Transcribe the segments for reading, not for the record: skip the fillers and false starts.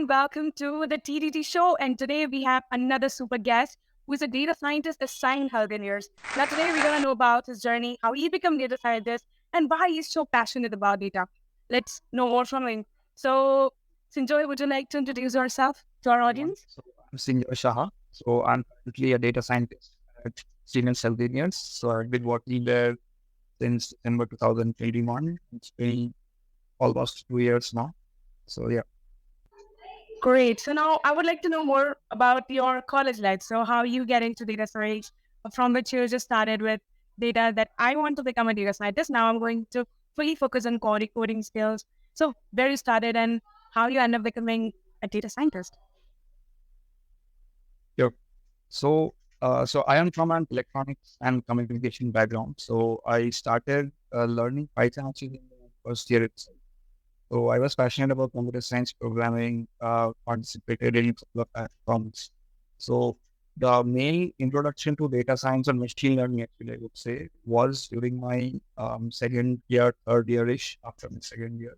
and welcome to the TDT show. And today we have another super guest who is a data scientist assigned health engineers. Now, today we're going to know about his journey, how he became data scientist, and why he's so passionate about data. Let's know more from him. So, Sinjoy, would you like to introduce yourself to our Everyone. audience? So I'm Sinjoy Saha. So I'm currently a data scientist at Siemens Healthineers. So I've been working there since December 2021. It's been almost 2 years now. So yeah. Great. So now I would like to know more about your college life. So how you get into data science, from which you just started with data that I want to become a data scientist. Now I'm going to fully focus on coding skills. So where you started and how you end up becoming a data scientist. Yeah. So I am from an electronics and communication background. So I started learning Python actually in the first year itself. So I was passionate about computer science programming, participated in a couple of hackathons. So the main introduction to data science and machine learning, actually, I would say, was during my second year, third year-ish after my second year.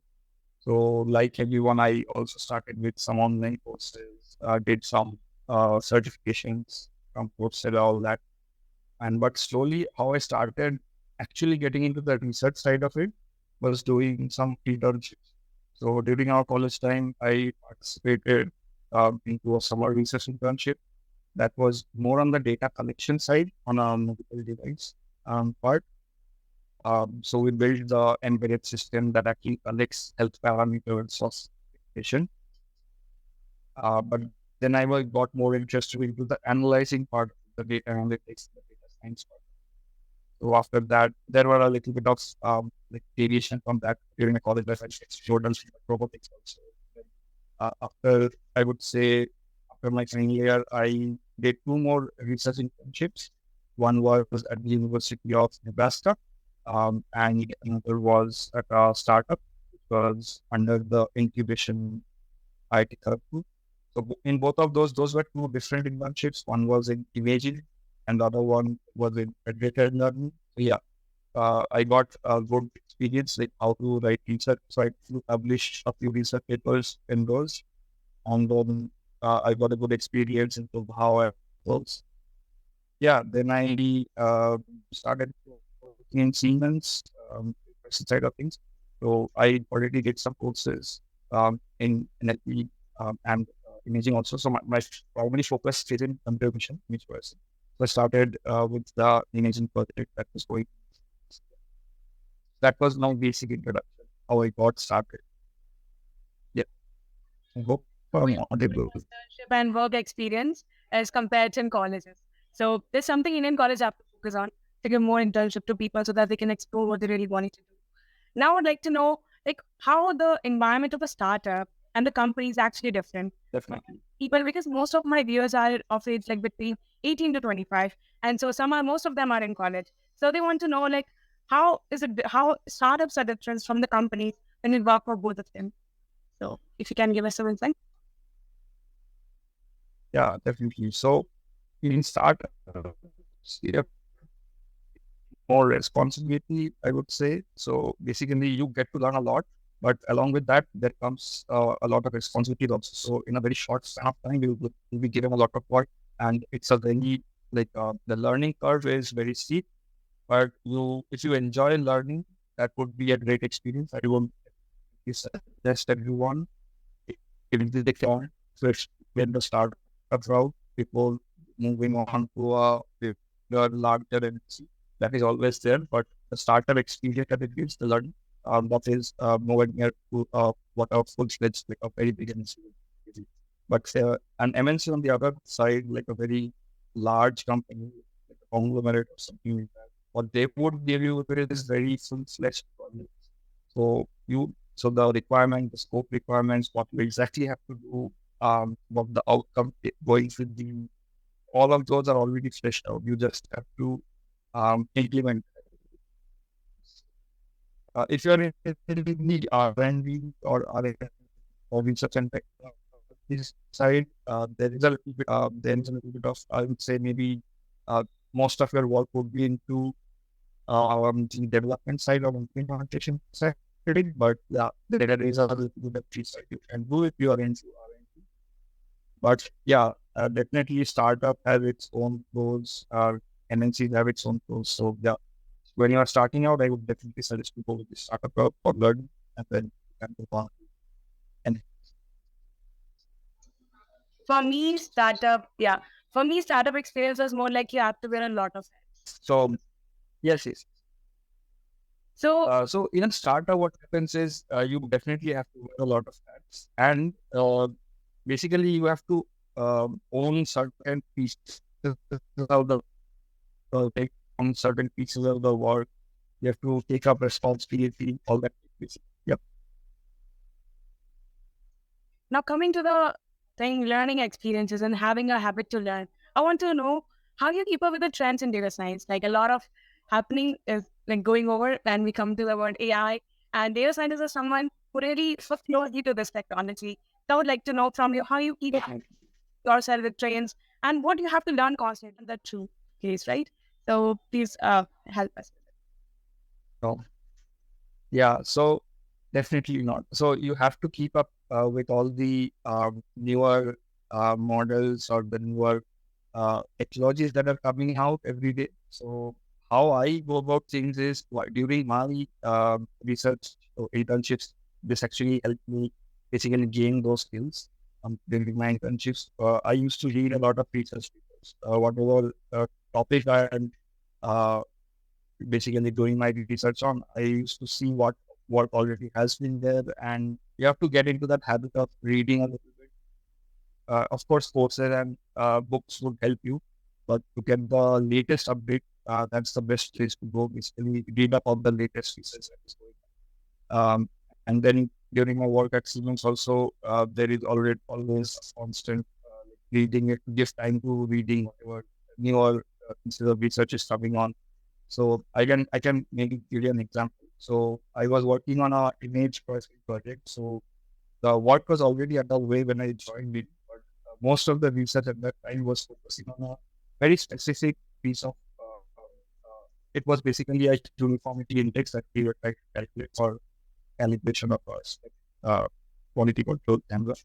So like everyone, I also started with some online courses, did some certifications from Coursera, all that. But slowly, how I started actually getting into the research side of it was doing some internships. So during our college time, I participated into a summer research internship that was more on the data collection side on a medical device part. So we built the embedded system that actually collects health parameters for patient. But then got more interested into the analyzing part of the data analytics, the data science part. So after that, there were a little bit of like deviation from that during the college life. I explored a robotics also. After, I would say, after my final year, I did two more research internships. One was at the University of Nebraska, and another was at a startup, which was under the incubation IT Kharagpur. So in both of those were two different internships. One was in imaging, and the other one was in data learning. So yeah, I got a good experience like how to write research. So I published a few research papers in those, and then I got a good experience into how it works. Yeah, then I started working in Siemens side of things. So I already did some courses in NLP and imaging also. So my primary focus is in computer vision, image processing. So I started with the imaging project that was going. That was my basic introduction, how I got started. Yeah, I hope I'm audible. Internship and work experience as compared to in colleges. So there's something Indian college have to focus on to give more internship to people so that they can explore what they really wanted to do. Now I'd like to know like how the environment of a startup and the company is actually different. Definitely. People, because most of my viewers are of age like between 18 to 25, and so most of them are in college, so they want to know like how startups are different from the companies when we work for both of them. So if you can give us some insight. Yeah, definitely. So in startups, you have more responsibility, I would say. So basically, you get to learn a lot, but along with that, there comes a lot of responsibility also. So in a very short span of time, you'll be given a lot of work, and it's a very like the learning curve is very steep. But if you enjoy learning, that would be a great experience. I would suggest everyone if they can first when the startup route before moving on to a larger MNC. That is always there, but the startup experience that it gives, the learning, that is nowhere near to what a full-fledged, like a very big MNC would give. But an MNC on the other side, like a very large company, like a conglomerate or something like that, what they would give you is very full-fledged project. So the requirement, the scope requirements, what you exactly have to do, what the outcome going to be, all of those are already fleshed out. You just have to implement. If you're in the R&D or research and technology side, there is a little bit of, I would say maybe most of your work would be into the development side or implementation side, but there is a little bit of piece that you can do if you are into R&D. But yeah, definitely startup have its own pros, MNCs have its own pros. So yeah, when you are starting out, I would definitely suggest to go with the startup route for learning, and then you can move on. And For me, startup, yeah. For me, startup experience was more like you have to wear a lot of hats. so yes, yes. So So in a startup, what happens is you definitely have to wear a lot of hats, and basically you have to own certain pieces of the take on certain pieces of the work. You have to take up responsibility, all that. Yep. now coming to the thing, learning experiences and having a habit to learn. I want to know how you keep up with the trends in data science. Like a lot of happening is like going over and we come to the word AI, and data scientists is someone who really so closely to this technology. So I would like to know from you how you keep up yourself with trends and what you have to learn constantly. That's true case, right? So please help us. So yeah, so definitely not. So you have to keep up with all the newer models or the newer technologies that are coming out every day. So how I go about things is during my research or internships, this actually helped me basically gain those skills. During my internships, I used to read a lot of research papers. Whatever topic I am uh, basically doing my research on, I used to see what work already has been there, and you have to get into that habit of reading a little bit. Of course, courses and books would help you, but to get the latest update, that's the best place to go. Basically, read up on the latest research that is going on. And then during my work at Siemens, also there is already always constant reading. It gives time to reading whatever newer pieces of research is coming on. So I can maybe give you an example. So I was working on a image processing project. So the work was already underway when I joined it, but most of the research at that time was focusing on a very specific piece of. It was basically a uniformity index that we were trying to calculate for calibration of us, quality control camera.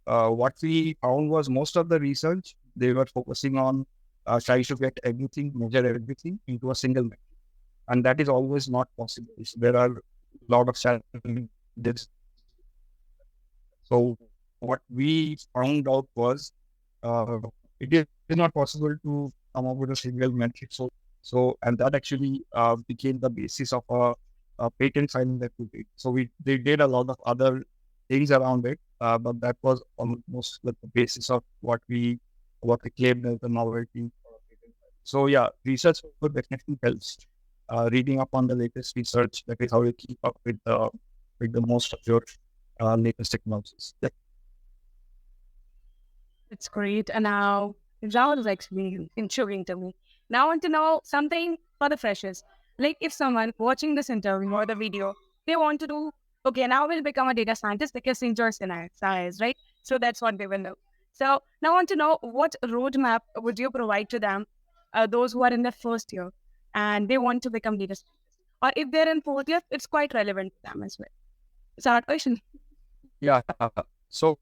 What we found was most of the research they were focusing on trying to get everything, measure everything into a single metric, and that is always not possible. So there are a lot of challenges. So what we found out was it is not possible to come up with a single metric. So and that actually became the basis of a patent filing that we did. So they did a lot of other things around it, but that was almost like the basis of what we claimed as the novelty for a patent filing. So yeah, research would definitely helps. Reading up on the latest research, that is how you keep up with the most of your latest technologies. Yeah. It's great. And now Rahul is actually intriguing to me. Now I want to know something for the freshers. Like if someone watching this interview or the video, they want to do, okay, now we'll become a data scientist because Sinjoy science, right? So that's what they will know. So now I want to know what roadmap would you provide to them, those who are in their first year and they want to become data scientists. Or if they're in fourth year, it's quite relevant to them as well. It's our question. Yeah. So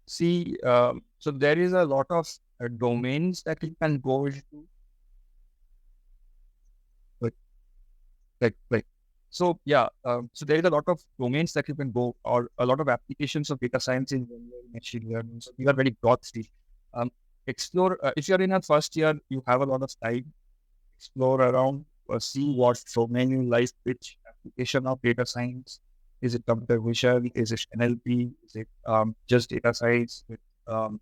see, so there is a lot of domains that you can go into, like like. So yeah, so there is a lot of domains that you can go, or a lot of applications of data science in general, machine learning. So these are very broad still. Um, explore if you're in a first year, you have a lot of time. Explore around, see what domain you like, which application of data science. Is it computer vision? Is it NLP? Is it just data science? Um,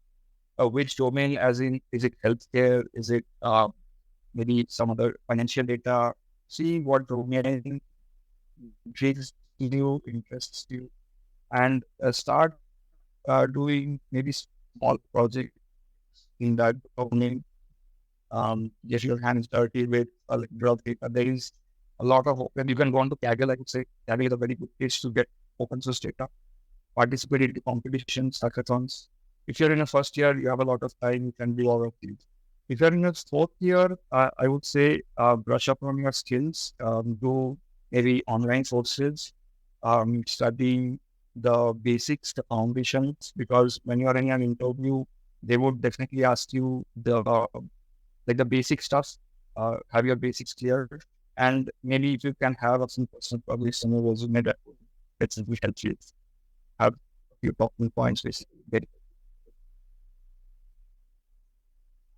which domain, as in, is it healthcare? Is it maybe some other financial data? See what domain intrigues you, interests you, and start doing maybe small projects in that domain. Get your hands dirty with drug data. There is a lot of open. You can go on to Kaggle. I would say Kaggle is a very good place to get open source data. Participate in competitions, hackathons. If you're in a first year, you have a lot of time. You can do all of these. If you're in a fourth year, I would say brush up on your skills. Do maybe online courses. Studying. the basics, the foundations, because when you're in an interview, they would definitely ask you the like the basic stuff, have your basics clear, and maybe if you can have a some person probably some resume that would basically help you have a few talking points basically.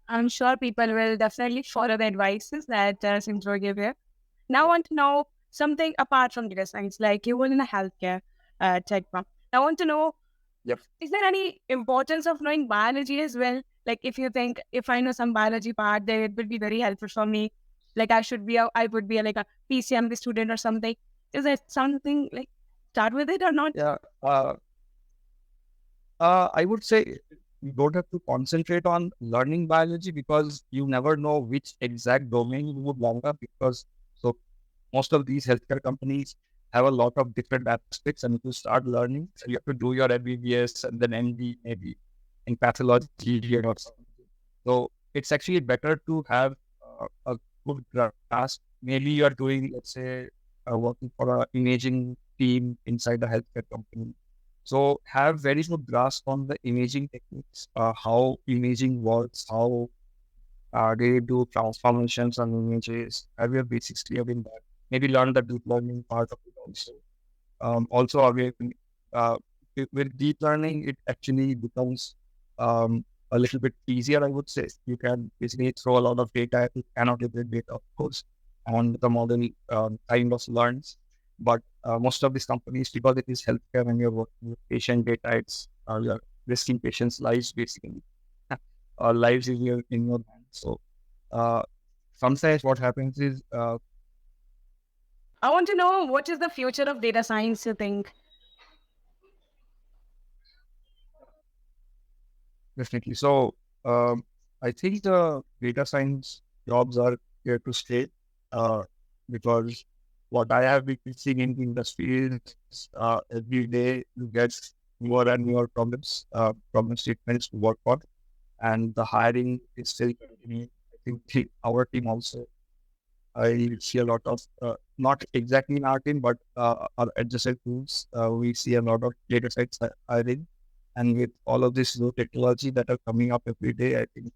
I'm sure people will definitely follow the advices that Sinjoy gave here. Now I want to know something apart from data science, like you were in a healthcare tech firm. I want to know, Yep. is there any importance of knowing biology as well? Like if you think, if I know some biology part, then it would be very helpful for me. Like I would be like a PCMB student or something. Is that something like start with it or not? Yeah. I would say you don't have to concentrate on learning biology because you never know which exact domain you would land up because so most of these healthcare companies have a lot of different aspects and if you start learning, so you have to do your MBBS and then MD maybe in pathology or something. So it's actually better to have a good grasp. Maybe you are doing, let's say, working for an imaging team inside a healthcare company. So have very good grasp on the imaging techniques, how imaging works, how they do transformations on images. Have your basics clear in that. Maybe learn the deep learning part of it also. Also, again, uh, with deep learning, it actually becomes a little bit easier, I would say. You can basically throw a lot of data at it, annotated data, of course, and the model kind of learns. But most of these companies, because it is healthcare and you're working with patient data, it's you're risking patients' lives basically, or lives in your hands. So uh, sometimes what happens is I want to know what is the future of data science, you think? definitely. So I think the data science jobs are here to stay because what I have been seeing in the industry is every day you get more and more problem statements to work on, and the hiring is still continuing. I think our team also. I see a lot of, not exactly in our team, but our adjacent tools. We see a lot of data science hiring. And with all of this new technology that are coming up every day, I think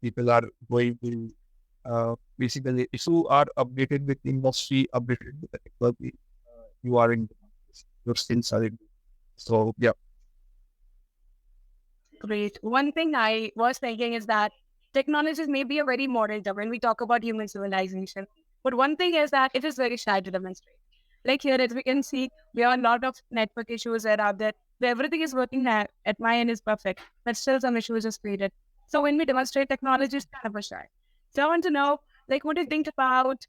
people are going to basically, if you are updated with the industry, updated with the technology, you are in your skills are in. So, yeah. Great. One thing I was thinking is that technologies may be a very modern term when we talk about human civilization. But one thing is that it is very shy to demonstrate. Like here, as we can see, we have a lot of network issues that are there. Where everything is working at my end is perfect, but still some issues is created. So when we demonstrate technology, it's kind of a shy. So I want to know, like, what do you think about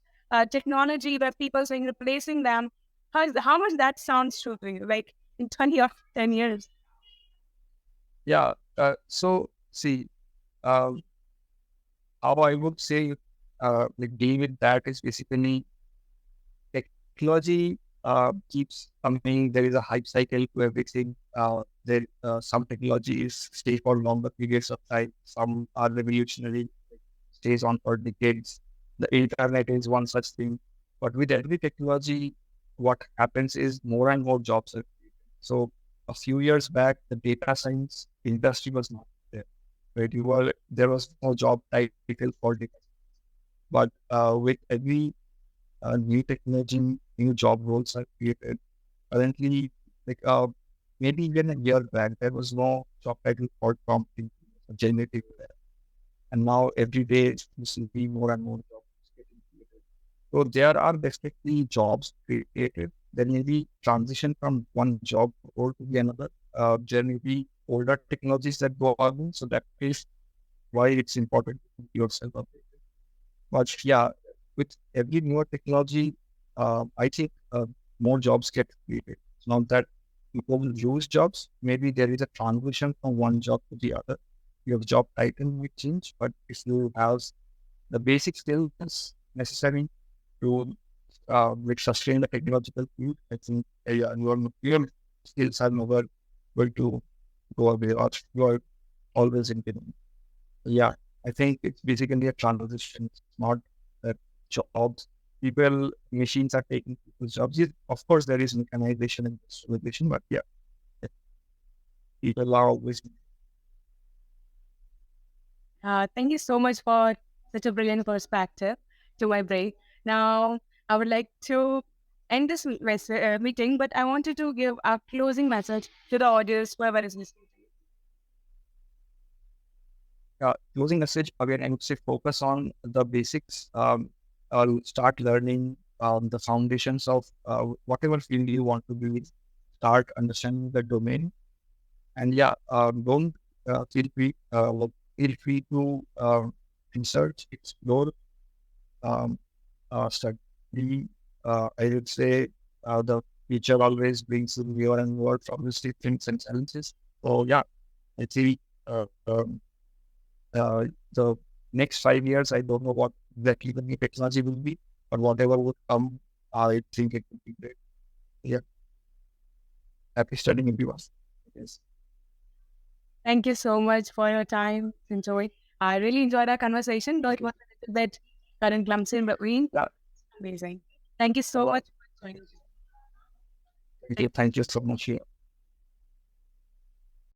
technology where people saying replacing them? How much that sounds true to you? Like in 20 or 10 years. Yeah. So, see, uh, how I would say, like, deal with that is basically technology keeps coming. There is a hype cycle to everything. Some technologies stay for longer periods of time. Some are revolutionary, stays on for decades. The internet is one such thing. But with every technology, what happens is more and more jobs are created. So a few years back, the data science industry was not there. Right? There was no job title for data. But with every new technology, new job roles are created. Currently, like maybe even a year back, there was no job title for prompt engineer, generative AI. And now every day you see more and more jobs getting created. So there are definitely jobs created. There may be transition from one job role to the another. There may be older technologies that go on. So that is why it's important to keep yourself updated. But yeah, with every newer technology, I think more jobs get created. It's not that people will lose jobs. Maybe there is a transition from one job to the other. Your job title will change, but if you have the basic skills necessary to like sustain the technological field, I think yeah, your skills are never going to go away, or you are always in demand. Yeah, I think it's basically a transition. It's not that jobs. people, machines are taking people's jobs. Yes, of course, there is mechanization and industrialization, but yeah, people are always. Thank you so much for such a brilliant perspective to my brain. Now, I would like to end this meeting, but I wanted to give a closing message to the audience, whoever is listening. Closing message again, I would say focus on the basics. Start learning the foundations of whatever field you want to be with. Start understanding the domain, and yeah, don't feel free to research, explore, um, study. I would say the future always brings newer and newer problems, things, and challenges. So yeah, I think. Uh, um, the next 5 years, I don't know what exactly the new technology will be, but whatever would come, I think it would be great. Yeah, happy studying everyone. Yes. Thank you so much for your time, Sinjoy. I really enjoyed our conversation, though it was a little bit current clumsy in between. Yeah, Amazing. Thank you so much for joining. thank you so much. Yeah.